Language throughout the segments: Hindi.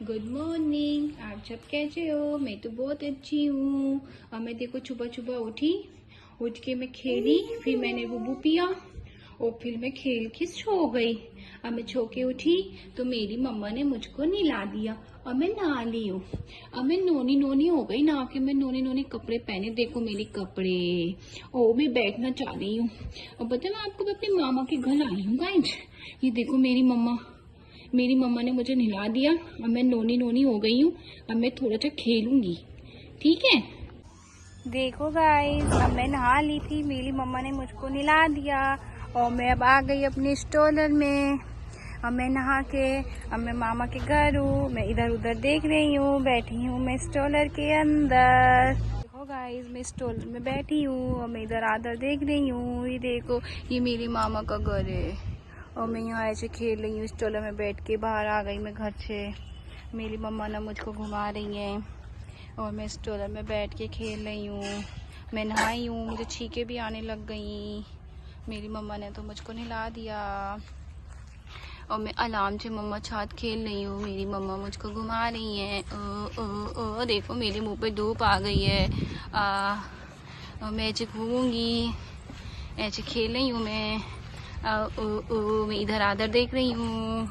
Good morning. आप सब कैसे हो? मैं तो बहुत अच्छी हूँ। और मैं देखो सुबह सुबह उठ के मैं खेली, फिर मैंने बुबू पिया और फिर मैं खेल के सो गई। अब मैं सो के उठी तो मेरी मम्मा ने मुझको नहला दिया और मैं नहा ली हूँ। अब मैं नोनी नोनी हो गई, नहा के मैं नोनी नोनी कपड़े पहने, देखो मेरे कपड़े। और मैं बैठना चाह रही हूँ। और पता है मैं आपको अपने मामा के घर आई हूँ गाइस। ये देखो मेरी मम्मा ने मुझे नहला दिया। अब मैं नोनी नोनी हो गई हूँ। अब मैं थोड़ा सा खेलूंगी, ठीक है। देखो गाइस, अब मैं नहा ली थी, मेरी मम्मा ने मुझको नहला दिया और मैं अब आ गई अपने स्टॉलर में। अब मैं नहा के अब मैं मामा के घर हूँ। मैं इधर उधर देख रही हूँ, बैठी हूँ मैं स्टॉलर के अंदर। देखो गाइस, मैं स्टॉलर में बैठी हूँ और मैं इधर आधर देख रही हूँ। ये देखो, ये मेरी मामा का घर है और मैं यहाँ ऐसे खेल रही हूँ स्टॉलर में बैठ के। बाहर आ गई मैं घर से। मेरी मम्मा ना मुझको घुमा रही हैं और मैं स्टॉलर में बैठ के खेल रही हूँ। मैं नहाई हूँ, मुझे छींके भी आने लग गई। मेरी मम्मा ने तो मुझको नहला दिया और मैं आराम से मम्मा साथ खेल रही हूँ। मेरी मम्मा मुझको घुमा रही हैं। ओ देखो मेरे मुंह पे धूप आ गई है। और मैं ऐसे घूमूंगी, ऐसे खेल रही हूँ मैं। मैं इधर आधर देख रही हूँ।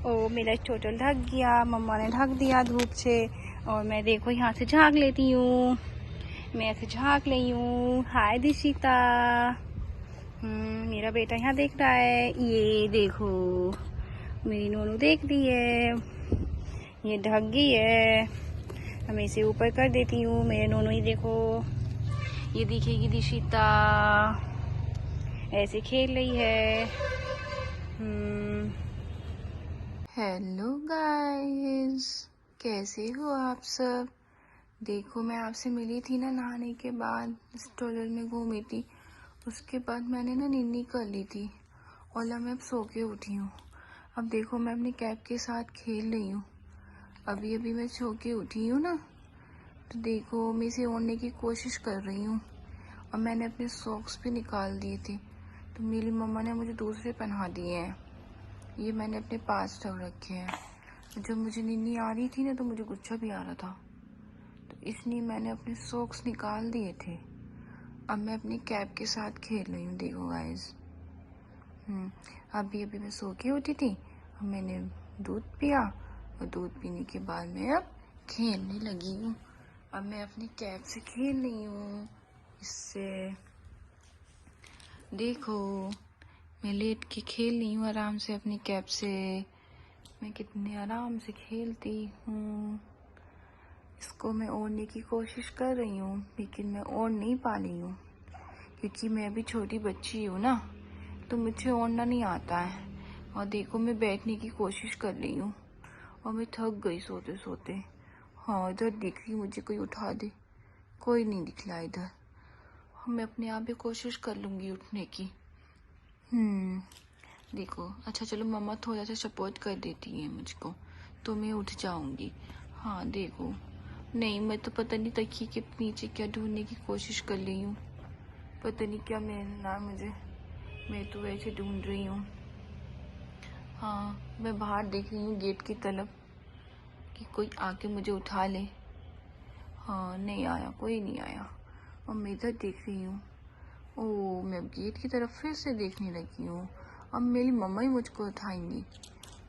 ओ मेरा चोटल ढक गया, मम्मा ने ढक दिया धूप से। और मैं देखो यहाँ से झाँक लेती हूँ, मैं ऐसे झाँक रही हूँ। हाय दिशिता, मेरा बेटा यहाँ देख रहा है। ये देखो मेरी नोनू देख रही है, ये ढक गई है। मैं इसे ऊपर कर देती हूँ। मेरे नोनू ही देखो, ये दिखेगी दिशिता, ऐसे खेल रही है। हेलो गाइस, कैसे हो आप सब? देखो मैं आपसे मिली थी ना नहाने के बाद, स्टॉलर में घूमी थी। उसके बाद मैंने ना निन्नी कर ली थी और मैं अब सो के उठी हूँ। अब देखो मैं अपनी कैप के साथ खेल रही हूँ। अभी अभी मैं सो के उठी हूँ ना, तो देखो मैं इसे ओढ़ने की कोशिश कर रही हूँ। और मैंने अपने सॉक्स भी निकाल दिए थे, तो मेरी मम्मा ने मुझे दूसरे पहना दिए हैं। ये मैंने अपने पास रख रखे हैं। जब मुझे निन्नी आ रही थी ना, तो मुझे गुस्सा भी आ रहा था, तो इसलिए मैंने अपने सॉक्स निकाल दिए थे। अब मैं अपनी कैप के साथ खेल रही हूँ। देखो गाइस, अभी अभी मैं सो के उठी थी। अब मैंने दूध पिया और दूध पीने के बाद मैं अब खेलने लगी हूँ। अब मैं अपनी कैप से खेल रही हूँ इससे। देखो मैं लेट के खेल रही हूँ आराम से अपनी कैप से। मैं कितने आराम से खेलती हूँ। इसको मैं ओढ़ने की कोशिश कर रही हूँ, लेकिन मैं ओढ़ नहीं पा रही हूँ, क्योंकि मैं अभी छोटी बच्ची हूँ ना, तो मुझे ओढ़ना नहीं आता है। और देखो मैं बैठने की कोशिश कर रही हूँ और मैं थक गई सोते सोते। हाँ, इधर दिख रही मुझे, कोई उठा दे। कोई नहीं दिखला इधर। मैं अपने आप ही कोशिश कर लूँगी उठने की। देखो, अच्छा चलो मम्मा थोड़ा सा सपोर्ट कर देती है मुझको, तो मैं उठ जाऊंगी। हाँ देखो, नहीं मैं तो पता नहीं तकिए के नीचे क्या ढूंढने की कोशिश कर रही हूँ। पता नहीं क्या मिलना मुझे, मैं तो वैसे ढूंढ रही हूँ। हाँ, मैं बाहर देख रही हूँ गेट की तरफ कि कोई आके मुझे उठा ले। हाँ, नहीं आया, कोई नहीं आया। और मैं इधर देख रही हूँ। ओह, मैं गेट की तरफ फिर से देखने लगी हूँ। अब मेरी मम्मा ही मुझको उठाएंगी,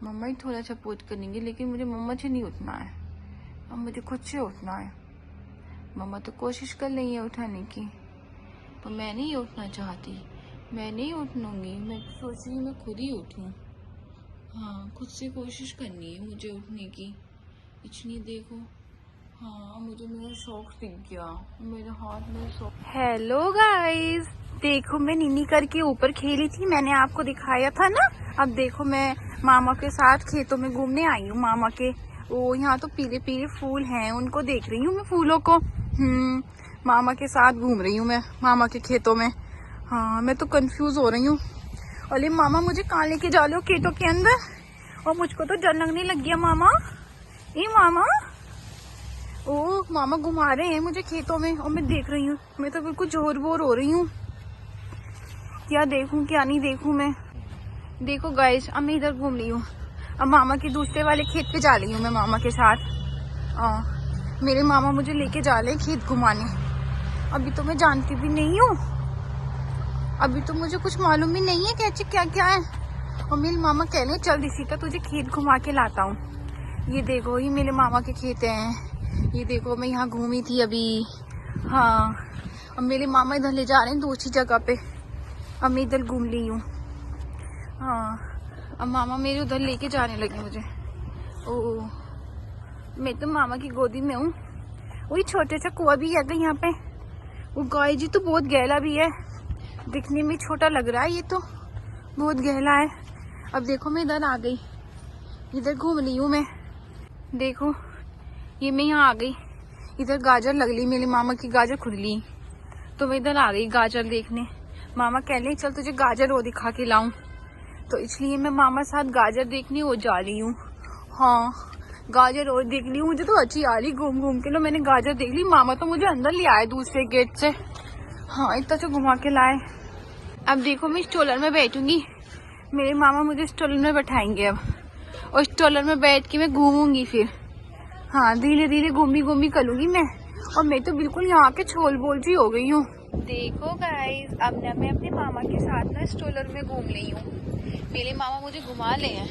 मम्मा ही थोड़ा सा पोच करेंगी, लेकिन मुझे मम्मा से नहीं उठना है। अब मुझे खुद से उठना है। मम्मा तो कोशिश कर रही है उठाने की, पर मैं नहीं उठना चाहती। मैं नहीं उठूंगी, मैं सोच रही हूँ मैं खुद ही उठूँ। हाँ, खुद से कोशिश करनी है मुझे उठने की। इसलिए देखो, हाँ मुझे मेरा शौक दिख गया, मेरे हाथ में शौक। हेलो गाइस, देखो मैं निन्नी करके ऊपर खेली थी, मैंने आपको दिखाया था ना। अब देखो मैं मामा के साथ खेतों में घूमने आई हूँ। मामा के वो यहाँ तो पीले पीले फूल हैं, उनको देख रही हूँ मैं, फूलों को। मामा के साथ घूम रही हूँ मैं मामा के खेतों में। हाँ, मैं तो कंफ्यूज हो रही हूँ। अरे मामा मुझे कहाँ लेके जा रहे हो खेतों के अंदर? और मुझको तो डर लगने लग गया मामा। ए मामा, ओ मामा घुमा रहे हैं मुझे खेतों में और मैं देख रही हूँ। मैं तो बिल्कुल जोर बोर हो रही हूँ, क्या देखूं क्या नहीं देखूं मैं। देखो गाइस, अब मैं इधर घूम रही हूँ। अब मामा के दूसरे वाले खेत पे जा रही हूँ मैं मामा के साथ। मेरे मामा मुझे लेके जा रहे हैं खेत घुमाने। अभी तो मैं जानती भी नहीं हूँ, अभी तो मुझे कुछ मालूम भी नहीं है कैसे क्या क्या है। और मेरे मामा कह रहे हैं चल दिसीता तुझे खेत घुमा के लाता हूँ। ये देखो ये मेरे मामा के खेत हैं। ये देखो मैं यहाँ घूमी थी अभी। हाँ, अब मेरे मामा इधर ले जा रहे हैं दूसरी जगह पे। अब मैं इधर घूम ली हूँ। हाँ, अब मामा मेरे उधर लेके जाने लगे मुझे। ओह, मैं तो मामा की गोदी में हूँ। वही छोटे सा कुआं भी है यहाँ पे। वो गाय जी तो बहुत गहरा भी है, दिखने में छोटा लग रहा है, ये तो बहुत गहरा है। अब देखो मैं इधर आ गई, इधर घूम ली हूँ मैं। देखो ये मैं यहाँ आ गई, इधर गाजर लग ली, मेरे मामा की गाजर खुद ली, तो मैं इधर आ गई गाजर देखने। मामा कह रहे चल तुझे गाजर वो दिखा के लाऊं, तो इसलिए मैं मामा साथ गाजर देखने हो जा रही हूँ। हाँ, गाजर और देख ली, मुझे तो अच्छी आ रही घूम घूम के। लो मैंने गाजर देख ली, मामा तो मुझे अंदर ले आए दूसरे गेट से। हाँ, इतना तो घुमा के लाए। अब देखो मैं स्टॉलर में बैठूंगी, मेरे मामा मुझे स्टॉलर में बैठाएंगे अब, और स्टॉलर में बैठ के मैं घूमूंगी फिर। हाँ, धीरे धीरे घूमी करूंगी मैं। और मैं तो बिल्कुल यहाँ के छोल बोल जी हो गई हूँ। देखो गाइस, अब ना मैं अपने मामा के साथ ना स्टॉलर में घूम रही हूँ। मेरे मामा मुझे घुमा ले हैं,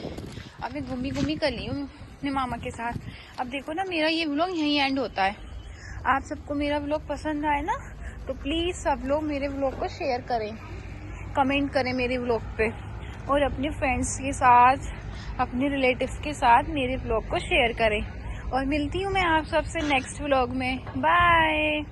अब मैं घूमी कर ली हूँ अपने मामा के साथ। अब देखो ना मेरा ये व्लॉग यहीं एंड होता है। आप सबको मेरा व्लॉग पसंद आए ना, तो प्लीज़ सब लोग मेरे व्लॉग को शेयर करें, कमेंट करें मेरे व्लॉग पे, और अपने फ्रेंड्स के साथ, अपने रिलेटिव्स के साथ मेरे व्लॉग को शेयर करें। और मिलती हूँ मैं आप सबसे नेक्स्ट व्लॉग में। बाय।